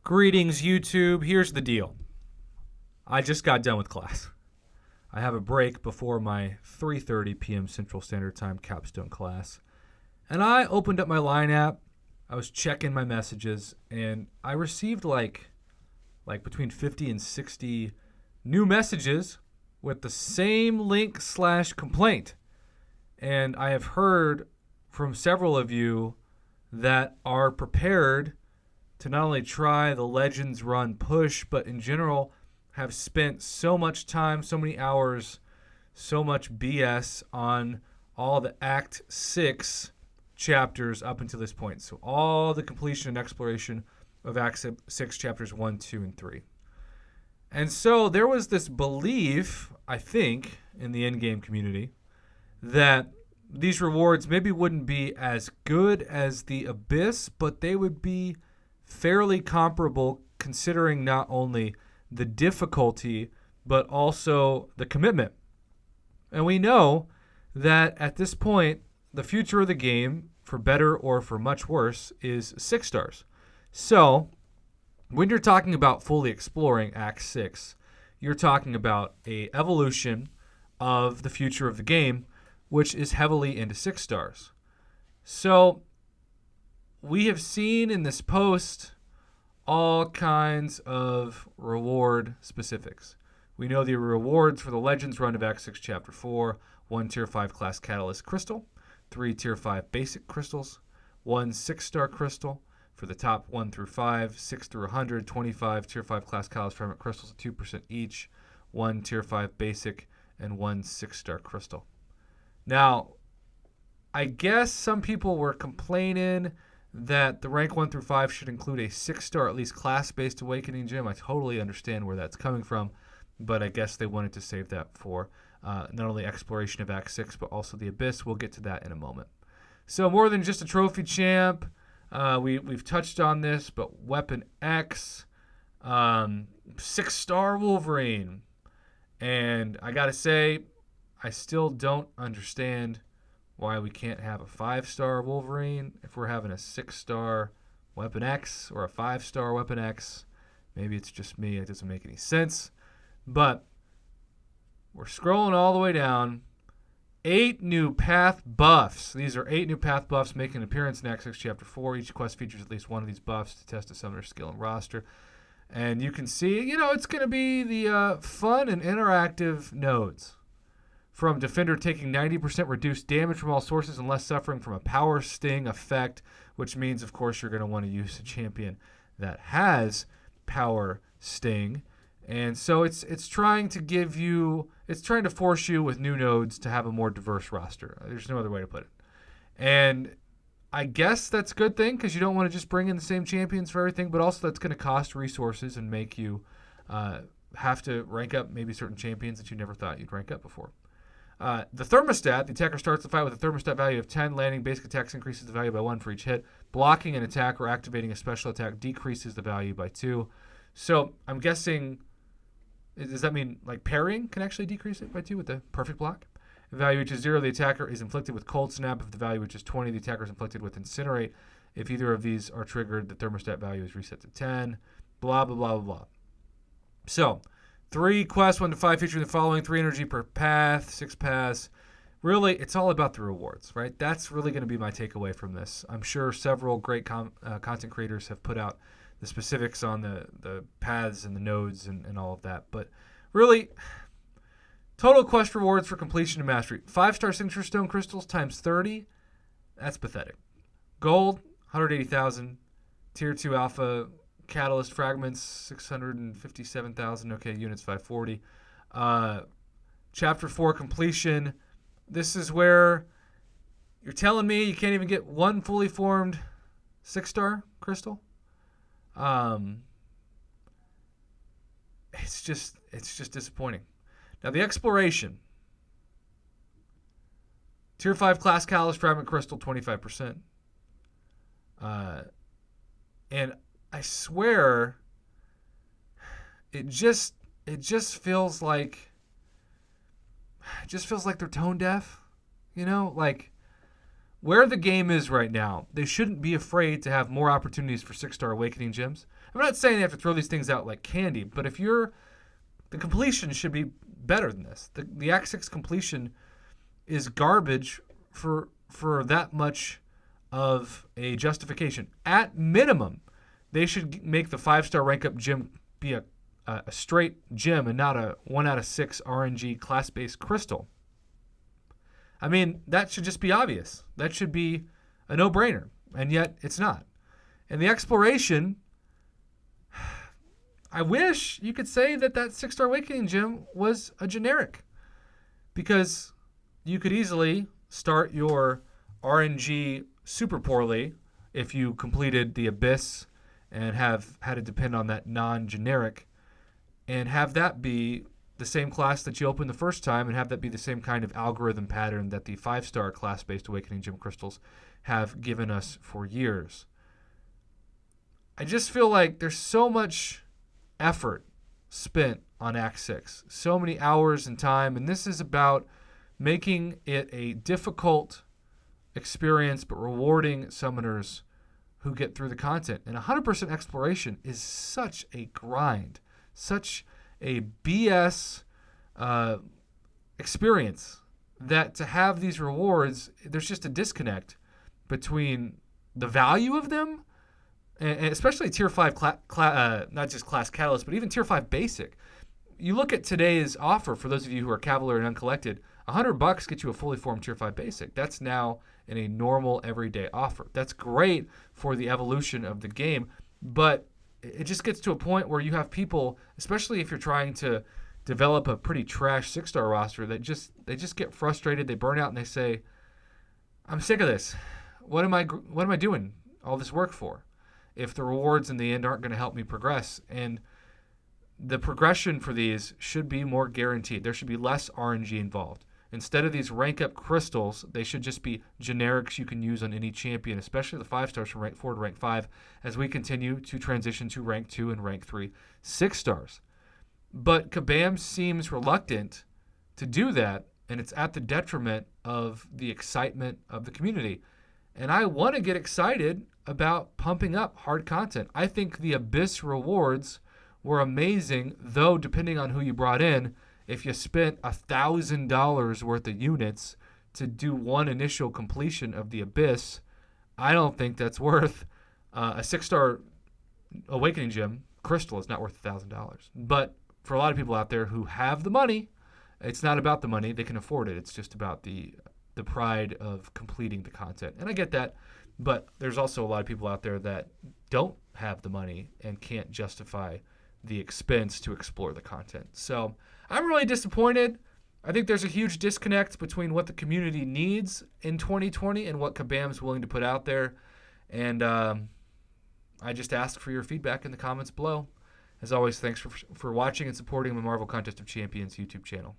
Greetings, YouTube. Here's the deal. I just got done with class. I have a break before my 3:30 p.m. Central Standard Time capstone class. And I opened up my Line app. I was checking my messages, and I received like between 50 and 60 new messages with the same link/complaint. And I have heard from several of you that are prepared to not only try the Legends Run push, but in general have spent so much time, so many hours, so much BS on all the Act 6 chapters up until this point. So all the completion and exploration of Act 6 chapters 1, 2, and 3. And so there was this belief, I think, in the endgame community that these rewards maybe wouldn't be as good as the Abyss, but they would be fairly comparable considering not only the difficulty, but also the commitment. And we know that at this point, the future of the game, for better or for much worse, is 6 stars. So when you're talking about fully exploring Act 6, you're talking about a evolution of the future of the game, which is heavily into 6 stars. So we have seen in this post all kinds of reward specifics. We know the rewards for the Legends run of Act 6 Chapter 4, 1 Tier 5 Class Catalyst Crystal, 3 Tier 5 Basic Crystals, 1 6-star Crystal for the top 1 through 5, 6 through 100, 25 Tier 5 Class Catalyst Fragment Crystals at 2% each, 1 Tier 5 Basic, and 1 6-star Crystal. Now, I guess some people were complaining that the rank 1 through 5 should include a 6-star, at least class-based Awakening Gem. I totally understand where that's coming from, but I guess they wanted to save that for not only exploration of Act 6, but also the Abyss. We'll get to that in a moment. So more than just a trophy champ, we've touched on this, but Weapon X, 6-star Wolverine. And I got to say, I still don't understand why we can't have a 5-star Wolverine if we're having a 6-star Weapon X or a 5-star Weapon X. Maybe it's just me. It doesn't make any sense. But we're scrolling all the way down. 8 new path buffs. These are 8 new path buffs making an appearance in Act 6 Chapter 4. Each quest features at least one of these buffs to test a summoner's skill and roster. And you can see, it's going to be the fun and interactive nodes. From Defender taking 90% reduced damage from all sources unless suffering from a Power Sting effect, which means, of course, you're going to want to use a champion that has Power Sting. And so it's trying to force you with new nodes to have a more diverse roster. There's no other way to put it. And I guess that's a good thing because you don't want to just bring in the same champions for everything, but also that's going to cost resources and make you have to rank up maybe certain champions that you never thought you'd rank up before. The thermostat, the attacker starts the fight with a thermostat value of 10. Landing basic attacks increases the value by 1 for each hit. Blocking an attack or activating a special attack decreases the value by 2. So I'm guessing, does that mean like parrying can actually decrease it by 2 with the perfect block? The value which is 0, the attacker is inflicted with Cold Snap. If the value which is 20, the attacker is inflicted with Incinerate. If either of these are triggered, the thermostat value is reset to 10. Blah, blah, blah, blah, blah. So 3 quests, 1 to 5 featuring the following: 3 energy per path, 6 paths. Really, it's all about the rewards, right? That's really going to be my takeaway from this. I'm sure several great content creators have put out the specifics on the paths and the nodes and all of that. But really, total quest rewards for completion and mastery. 5-star Signature Stone Crystals times 30. That's pathetic. Gold, 180,000. Tier 2 Alpha Catalyst Fragments, 657,000. Okay, units 540. Chapter 4 completion. This is where you're telling me you can't even get one fully formed 6-star crystal? It's just disappointing. Now the exploration. Tier 5 Class Catalyst Fragment Crystal, 25%. And I swear, it just feels like they're tone deaf, like where the game is right now, they shouldn't be afraid to have more opportunities for 6-star Awakening gems. I'm not saying they have to throw these things out like candy, but the completion should be better than this. The Act 6 completion is garbage for that much of a justification. At minimum, they should make the 5-star rank up gem be a straight gem and not a 1 out of 6 RNG class-based crystal. I mean, that should just be obvious. That should be a no-brainer, and yet it's not. And the exploration, I wish you could say that 6-star Awakening gem was a generic, because you could easily start your RNG super poorly if you completed the Abyss and have had to depend on that non-generic, and have that be the same class that you opened the first time, and have that be the same kind of algorithm pattern that the 5-star class-based Awakening Gem crystals have given us for years. I just feel like there's so much effort spent on Act 6, so many hours and time, and this is about making it a difficult experience but rewarding summoners who get through the content. And 100% exploration is such a grind, such a BS experience, that to have these rewards, there's just a disconnect between the value of them, and especially Tier 5, not just Class Catalyst, but even Tier 5 Basic. You look at today's offer, for those of you who are Cavalier and Uncollected, $100 gets you a fully formed Tier 5 Basic. That's now in a normal everyday offer. That's great for the evolution of the game, but it just gets to a point where you have people, especially if you're trying to develop a pretty trash 6-star roster, that they just get frustrated, they burn out, and they say, I'm sick of this. What am I doing all this work for if the rewards in the end aren't going to help me progress? And the progression for these should be more guaranteed. There should be less RNG involved. Instead of these rank up crystals, they should just be generics you can use on any champion, especially the 5-stars from rank 4 to rank 5, as we continue to transition to rank 2 and rank 3 6-stars. But Kabam seems reluctant to do that, and it's at the detriment of the excitement of the community. And I want to get excited about pumping up hard content. I think the Abyss rewards were amazing, though depending on who you brought in, if you spent $1,000 worth of units to do one initial completion of the Abyss, I don't think that's worth a 6-star Awakening Gem crystal. Is not worth $1,000. But for a lot of people out there who have the money, it's not about the money. They can afford it. It's just about the pride of completing the content. And I get that, but there's also a lot of people out there that don't have the money and can't justify the expense to explore the content. So I'm really disappointed. I think there's a huge disconnect between what the community needs in 2020 and what Kabam's willing to put out there. And I just ask for your feedback in the comments below. As always, thanks for watching and supporting the Marvel Contest of Champions YouTube channel.